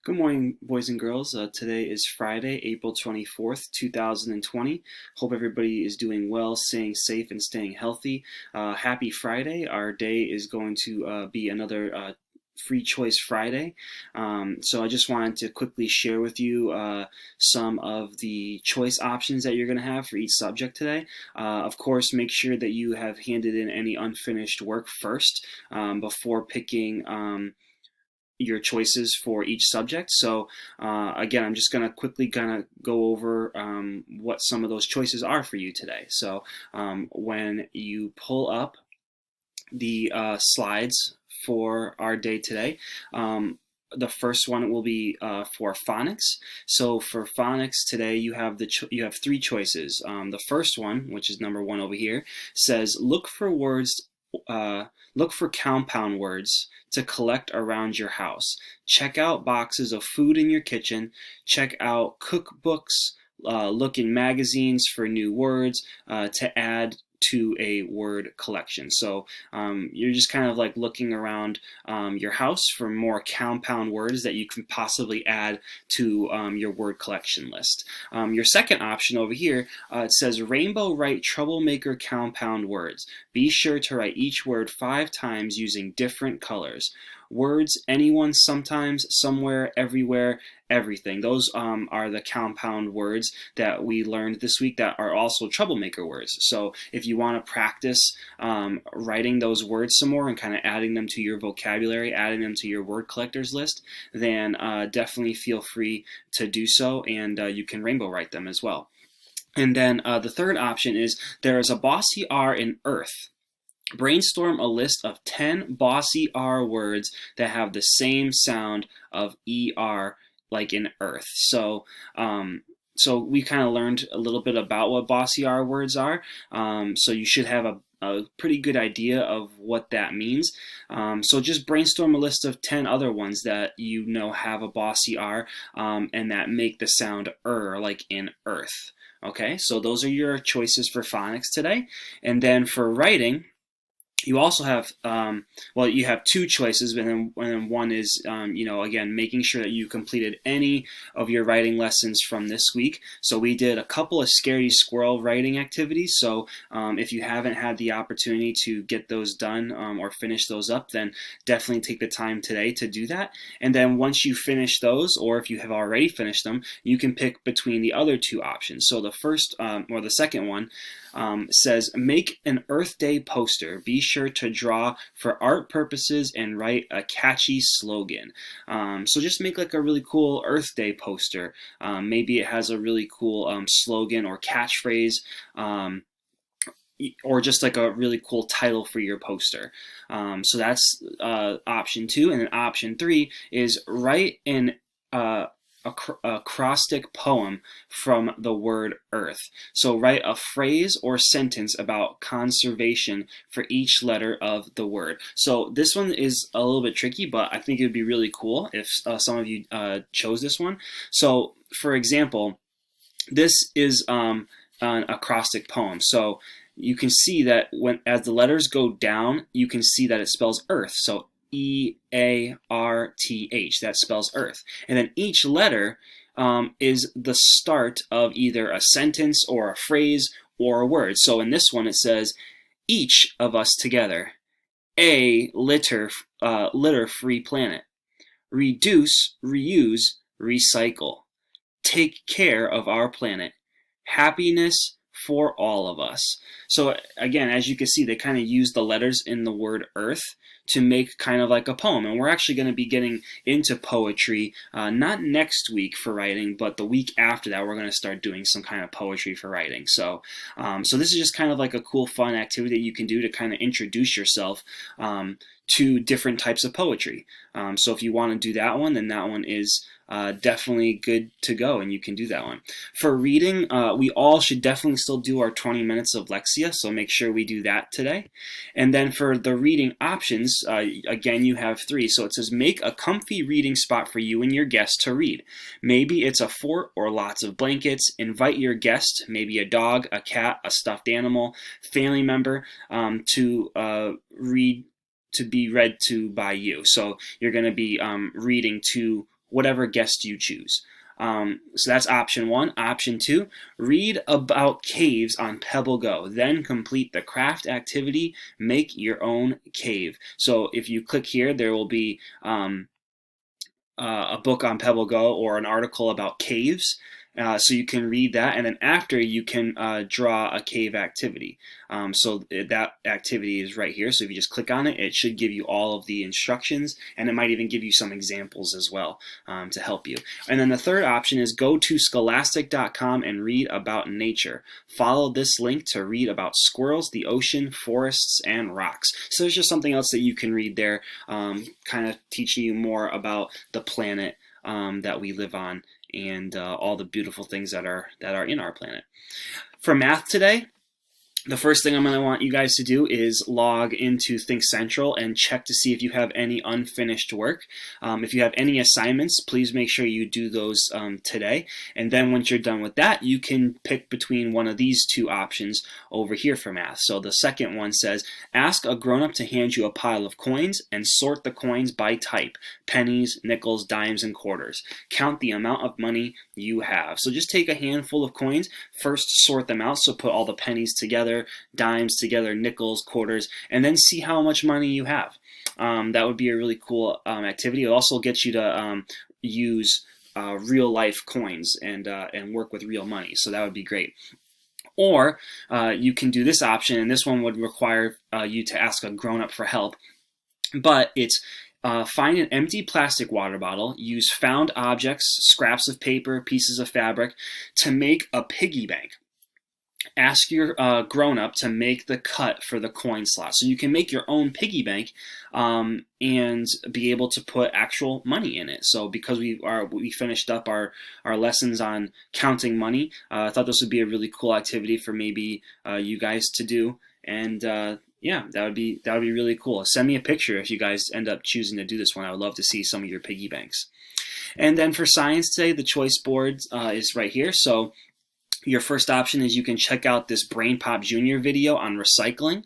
Good morning, boys and girls. Today is Friday, April 24th, 2020. Hope everybody is doing well, staying safe, and staying healthy. Happy Friday. Our day is going to be another Free Choice Friday. So I just wanted to quickly share with you some of the choice options that you're going to have for each subject today. Of course, make sure that you have handed in any unfinished work first before picking your choices for each subject. So again, I'm just going to quickly kind of go over what some of those choices are for you today. So when you pull up the slides for our day today, the first one will be for phonics. So for phonics today, you have you have three choices. The first one, which is number one over here, says look for compound words to collect around your house. Check out boxes of food in your kitchen. Check out cookbooks. Look in magazines for new words to add to a word collection. So you're just kind of like looking around your house for more compound words that you can possibly add to your word collection list. Your second option over here, it says rainbow write troublemaker compound words. Be sure to write each word 5 times using different colors. Words, anyone, sometimes, somewhere, everywhere, everything. Those are the compound words that we learned this week that are also troublemaker words. So if you want to practice writing those words some more and kind of adding them to your vocabulary, adding them to your word collectors list, then definitely feel free to do so, and you can rainbow write them as well. And then the third option is there is a bossy R in earth. Brainstorm a list of 10 bossy R words that have the same sound of ER, like in earth. So we kind of learned a little bit about what bossy R words are. So you should have a pretty good idea of what that means. So just brainstorm a list of 10 other ones that you know have a bossy R and that make the sound like in earth. Okay, so those are your choices for phonics today. And then for writing, you also have you have 2 choices, and then one is again, making sure that you completed any of your writing lessons from this week. So we did a couple of Scaredy Squirrel writing activities. So if you haven't had the opportunity to get those done or finish those up, then definitely take the time today to do that. And then once you finish those, or if you have already finished them, you can pick between the other 2 options. So the first or the second one says make an Earth Day poster. Be sure to draw for art purposes and write a catchy slogan. So just make like a really cool Earth Day poster. Maybe it has a really cool slogan or catchphrase. Or just like a really cool title for your poster. So that's option 2. And then option 3 is write an acrostic poem from the word earth. So write a phrase or sentence about conservation for each letter of the word. So this one is a little bit tricky, but I think it would be really cool if some of you chose this one. So for example, this is an acrostic poem. So you can see that as the letters go down, you can see that it spells earth. So EARTH, that spells earth. And then each letter is the start of either a sentence or a phrase or a word. So in this one it says, each of us together, a litter-free planet, reduce, reuse, recycle, take care of our planet, happiness for all of us. So again, as you can see, they kind of use the letters in the word earth to make kind of like a poem. And we're actually going to be getting into poetry not next week for writing, but the week after that we're going to start doing some kind of poetry for writing. So so this is just kind of like a cool fun activity that you can do to kind of introduce yourself to different types of poetry. So if you want to do that one, then that one is definitely good to go, and you can do that one. For reading, we all should definitely still do our 20 minutes of Lexia, so make sure we do that today. And then for the reading options, again, you have 3. So it says make a comfy reading spot for you and your guest to read. Maybe it's a fort or lots of blankets. Invite your guest, maybe a dog, a cat, a stuffed animal, family member, to be read to by you. So you're going to be reading to whatever guest you choose. So that's option 1. Option 2, read about caves on Pebble Go. Then complete the craft activity, make your own cave. So if you click here, there will be a book on Pebble Go or an article about caves. So you can read that, and then after you can draw a cave activity. So that activity is right here. So if you just click on it, it should give you all of the instructions, and it might even give you some examples as well to help you. And then the third option is go to scholastic.com and read about nature. Follow this link to read about squirrels, the ocean, forests, and rocks. So there's just something else that you can read there, kind of teaching you more about the planet that we live on, and all the beautiful things that are in our planet. For math today, the first thing I'm going to want you guys to do is log into Think Central and check to see if you have any unfinished work. If you have any assignments, please make sure you do those today. And then once you're done with that, you can pick between one of these two options over here for math. So the second one says, ask a grown-up to hand you a pile of coins and sort the coins by type: pennies, nickels, dimes, and quarters. Count the amount of money you have. So just take a handful of coins, first sort them out, so put all the pennies together, dimes together, nickels, quarters, and then see how much money you have. That would be a really cool activity. It also gets you to use real life coins and work with real money, so that would be great. Or you can do this option, and this one would require you to ask a grown-up for help, but it's find an empty plastic water bottle, use found objects, scraps of paper, pieces of fabric to make a piggy bank. Ask your grown-up to make the cut for the coin slot. So you can make your own piggy bank and be able to put actual money in it. So because we finished up our lessons on counting money, I thought this would be a really cool activity for maybe you guys to do. And yeah, that would be really cool. Send me a picture if you guys end up choosing to do this one. I would love to see some of your piggy banks. And then for science today, the choice board is right here. So your first option is you can check out this BrainPop Jr. video on recycling.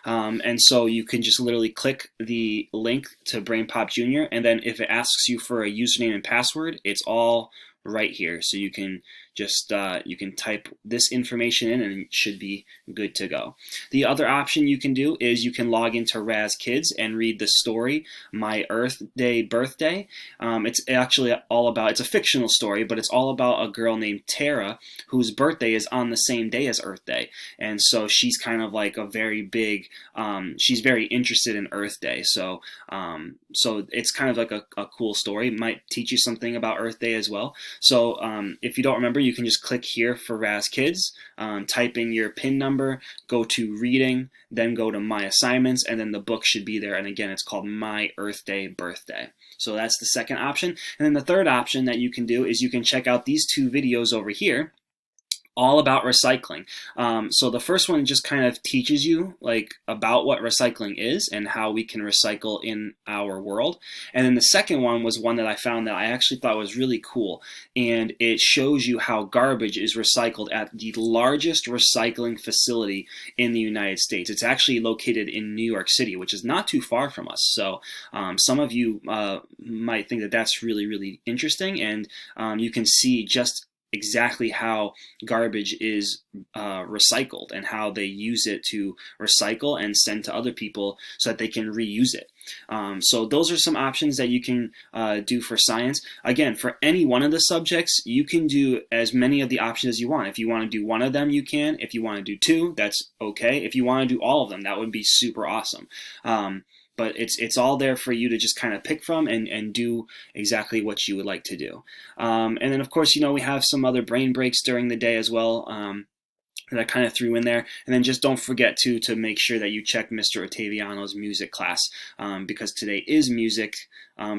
And so you can just literally click the link to BrainPop Jr. and then if it asks you for a username and password, it's all right here. So you can just you can type this information in and it should be good to go. The other option you can do is you can log into Raz Kids and read the story My Earth Day Birthday. It's actually all about, it's a fictional story, but it's all about a girl named Tara whose birthday is on the same day as Earth Day. And so she's kind of like a very big, she's very interested in Earth Day. So so it's kind of like a cool story. It might teach you something about Earth Day as well. So if you don't remember, you can just click here for Raz Kids, type in your PIN number, go to reading, then go to my assignments, and then the book should be there. And again, it's called My Earth Day Birthday. So that's the second option. And then the third option that you can do is you can check out these two videos over here, all about recycling. So the first one just kind of teaches you like about what recycling is and how we can recycle in our world. And then the second one was one that I found that I actually thought was really cool, and it shows you how garbage is recycled at the largest recycling facility in the United States. It's actually located in New York City, which is not too far from us. So some of you might think that that's really, really interesting, and you can see just exactly how garbage is recycled and how they use it to recycle and send to other people so that they can reuse it. So those are some options that you can do for science. Again, for any one of the subjects, you can do as many of the options as you want. If you want to do one of them, you can. If you want to do two, that's okay. If you want to do all of them, that would be super awesome. But it's all there for you to just kind of pick from and do exactly what you would like to do. And then, of course, you know, we have some other brain breaks during the day as well that I kind of threw in there. And then just don't forget to make sure that you check Mr. Ottaviano's music class because today is music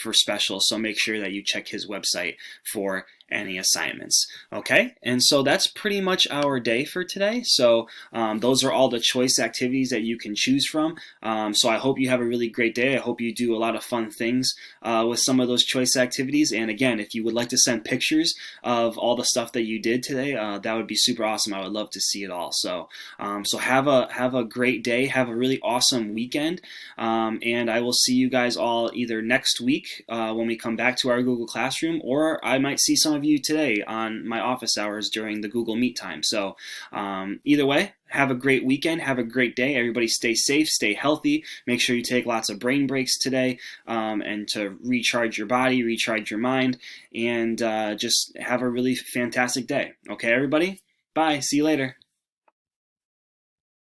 for special. So make sure that you check his website for any assignments. Okay, and so that's pretty much our day for today. So those are all the choice activities that you can choose from. So I hope you have a really great day. I hope you do a lot of fun things with some of those choice activities. And again, if you would like to send pictures of all the stuff that you did today, that would be super awesome. I would love to see it all. So so have a great day. Have a really awesome weekend. And I will see you guys all either next week when we come back to our Google Classroom, or I might see some of you today on my office hours during the Google Meet time. So either way, have a great weekend. Have a great day. Everybody stay safe, stay healthy. Make sure you take lots of brain breaks today and to recharge your body, recharge your mind, and just have a really fantastic day. Okay, everybody? Bye. See you later.